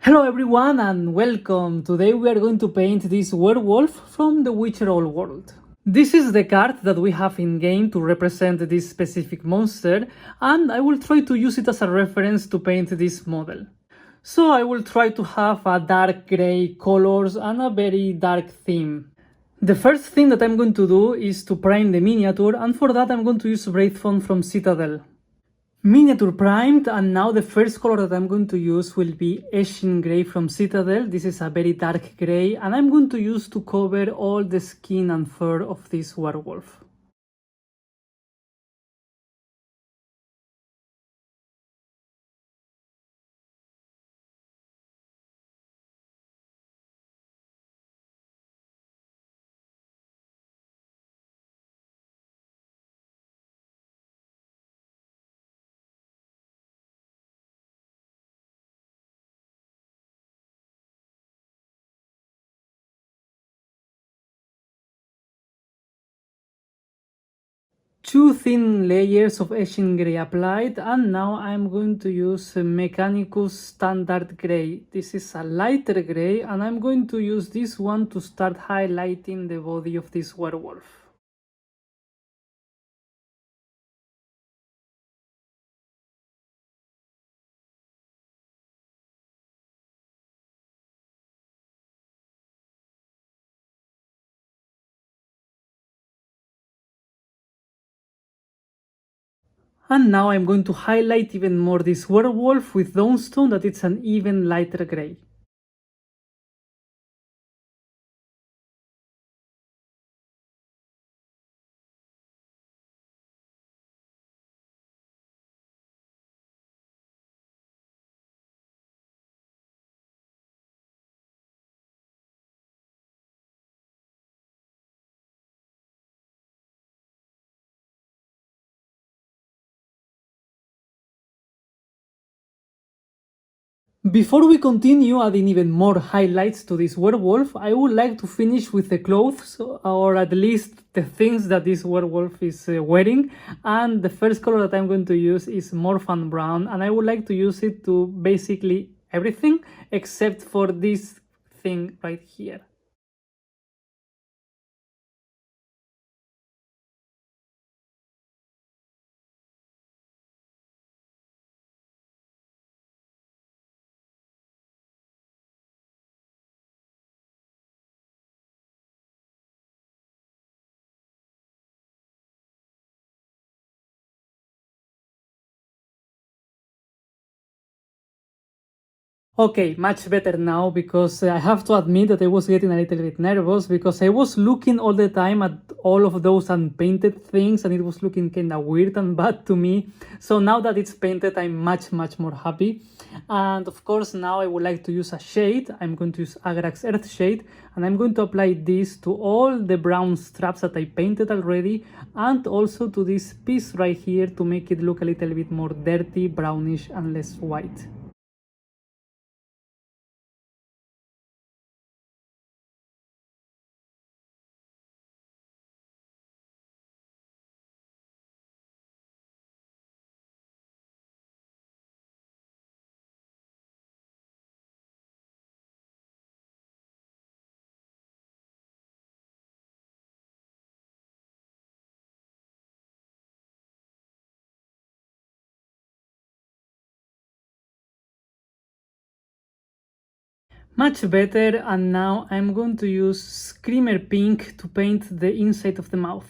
Hello everyone and welcome. Today we are going to paint this werewolf from the Witcher Old World. This is the card that we have in game to represent this specific monster, and I will try to use it as a reference to paint this model. So I will try to have a dark grey colors and a very dark theme. The first thing that I'm going to do is to prime the miniature, and for that I'm going to use Wraith Font from Citadel. Miniature primed, and now the first color that I'm going to use will be Ashen Grey from Citadel. This is a very dark grey, and I'm going to use to cover all the skin and fur of this werewolf. Two thin layers of Ashen Grey applied, and now I'm going to use Mechanicus Standard Grey. This is a lighter grey, and I'm going to use this one to start highlighting the body of this werewolf. And now I'm going to highlight even more this werewolf with Dawnstone, that it's an even lighter grey. Before we continue adding even more highlights to this werewolf, I would like to finish with the clothes, or at least the things that this werewolf is wearing. And the first color that I'm going to use is Morphan Brown, and I would like to use it to basically everything except for this thing right here. Okay, much better now, because I have to admit that I was getting a little bit nervous because I was looking all the time at all of those unpainted things and it was looking kind of weird and bad to me. So now that it's painted, I'm much more happy. And of course, now I would like to use a shade. I'm going to use Agrax Earth Shade, and I'm going to apply this to all the brown straps that I painted already, and also to this piece right here to make it look a little bit more dirty, brownish, and less white. Much better, and now I'm going to use Screamer Pink to paint the inside of the mouth.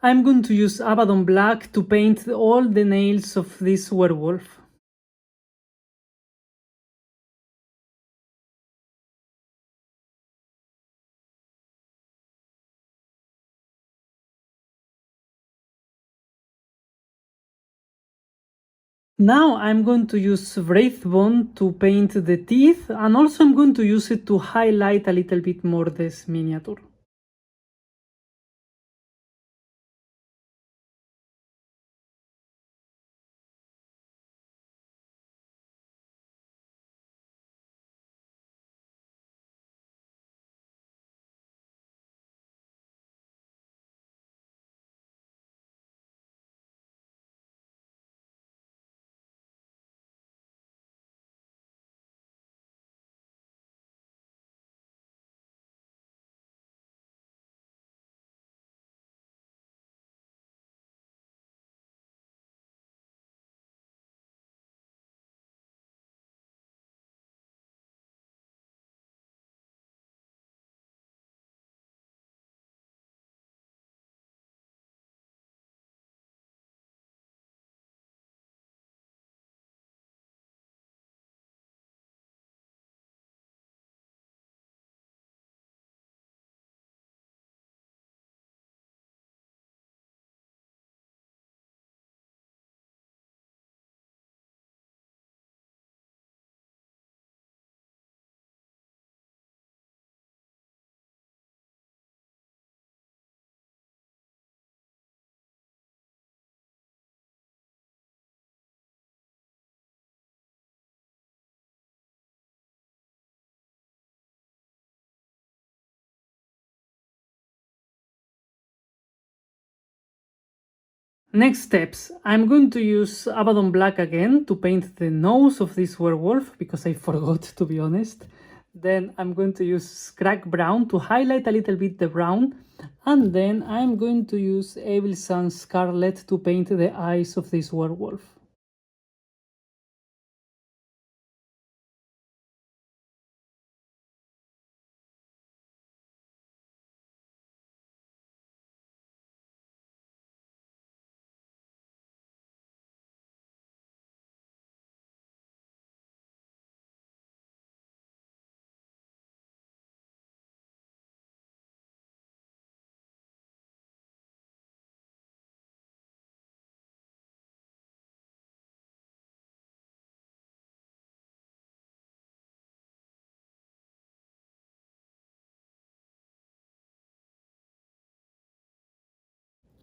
I'm going to use Abaddon Black to paint all the nails of this werewolf. Now I'm going to use Wraith Bone to paint the teeth, and also I'm going to use it to highlight a little bit more this miniature. Next steps, I'm going to use Abaddon Black again to paint the nose of this werewolf, because I forgot, to be honest. Then I'm going to use Scrag Brown to highlight a little bit the brown, and then I'm going to use Evil Sun Scarlet to paint the eyes of this werewolf.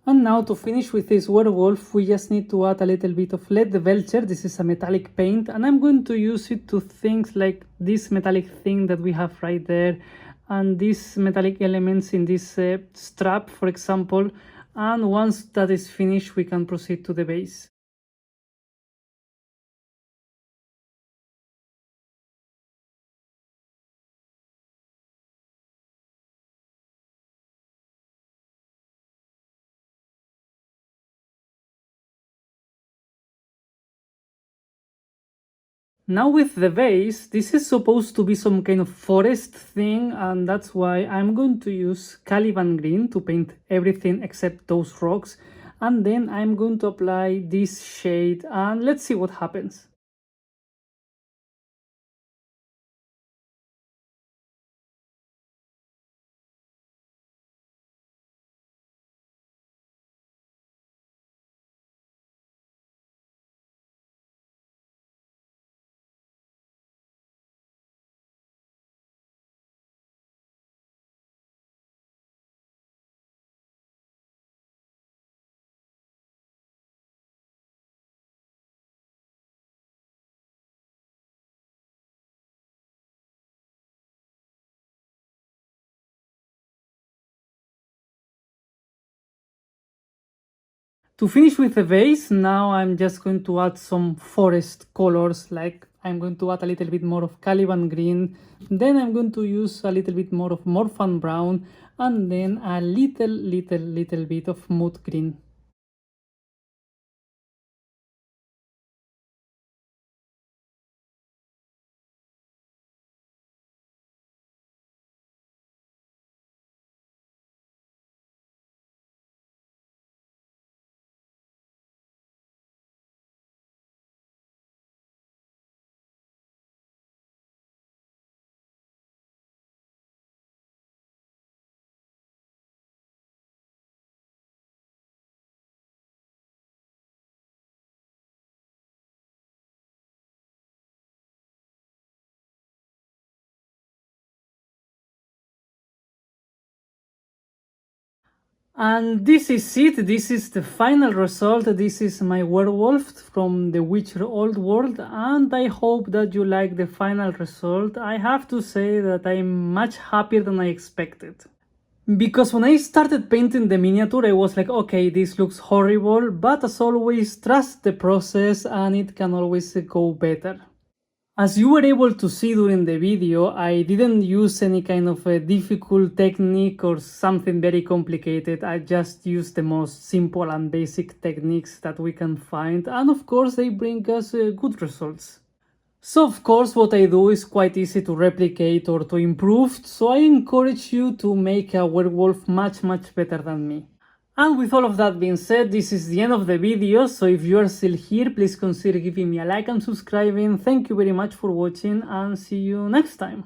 And now to finish with this werewolf, we just need to add a little bit of lead Velcher. This is a metallic paint, and I'm going to use it to things like this metallic thing that we have right there, and these metallic elements in this strap, for example. And once that is finished, we can proceed to the base. Now with the vase, this is supposed to be some kind of forest thing, and that's why I'm going to use Caliban Green to paint everything except those rocks, and then I'm going to apply this shade, and let's see what happens. To finish with the vase, now I'm just going to add some forest colors, like I'm going to add a little bit more of Caliban Green, then I'm going to use a little bit more of Morphan Brown, and then a little bit of Mood Green. And this is it, this is the final result, this is my werewolf from the Witcher Old World, and I hope that you like the final result. I have to say that I'm much happier than I expected. Because when I started painting the miniature, I was like, okay, this looks horrible, but as always, trust the process and it can always go better. As you were able to see during the video, I didn't use any kind of a difficult technique or something very complicated. I just used the most simple and basic techniques that we can find, and of course they bring us good results. So of course what I do is quite easy to replicate or to improve, so I encourage you to make a werewolf much better than me. And with all of that being said, this is the end of the video, so if you are still here, please consider giving me a like and subscribing. Thank you very much for watching, and see you next time.